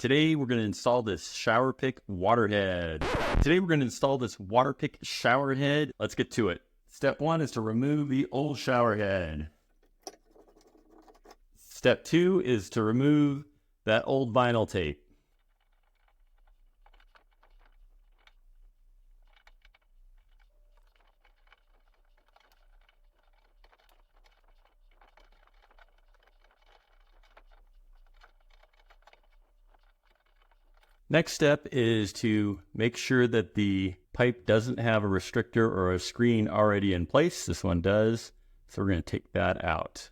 Today we're going to install this Waterpik water head. Shower head. Let's get to it. Step 1 is to remove the old shower head. Step 2 is to remove that old vinyl tape. Next step is to make sure that the pipe doesn't have a restrictor or a screen already in place. This one does, so we're going to take that out.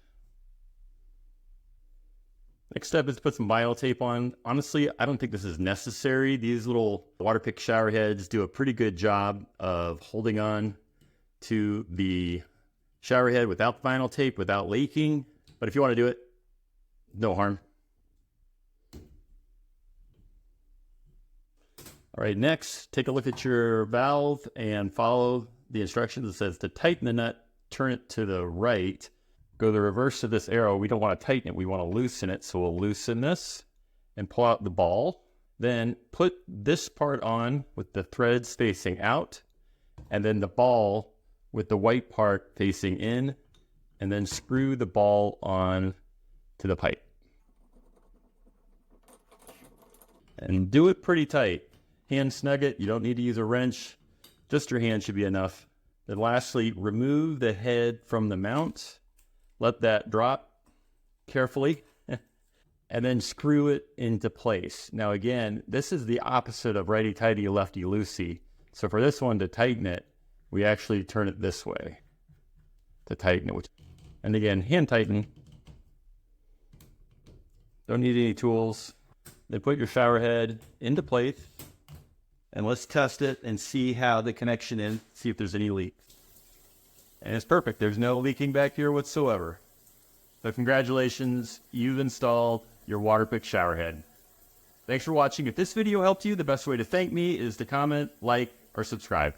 Next step is to put some vinyl tape on. Honestly, I don't think this is necessary. These little Waterpik shower heads do a pretty good job of holding on to the shower head without vinyl tape, without leaking. But if you want to do it, no harm. All right, next, take a look at your valve and follow the instructions. It says to tighten the nut, turn it to the right. Go the reverse of this arrow. We don't want to tighten it, we want to loosen it. So we'll loosen this and pull out the ball. Then put this part on with the threads facing out, and then the ball with the white part facing in, and then screw the ball on to the pipe. And do it pretty tight. Hand snug it. You don't need to use a wrench. Just your hand should be enough. Then lastly, remove the head from the mount. Let that drop carefully. And then screw it into place. Now again, this is the opposite of righty-tighty, lefty-loosey. So for this one to tighten it, we actually turn it this way to tighten it. And again, hand tighten. Don't need any tools. Then put your shower head into place. And let's test it and see how the connection is, see if there's any leak. And it's perfect. There's no leaking back here whatsoever. So congratulations, you've installed your Waterpik shower head. Thanks for watching. If this video helped you, the best way to thank me is to comment, like, or subscribe.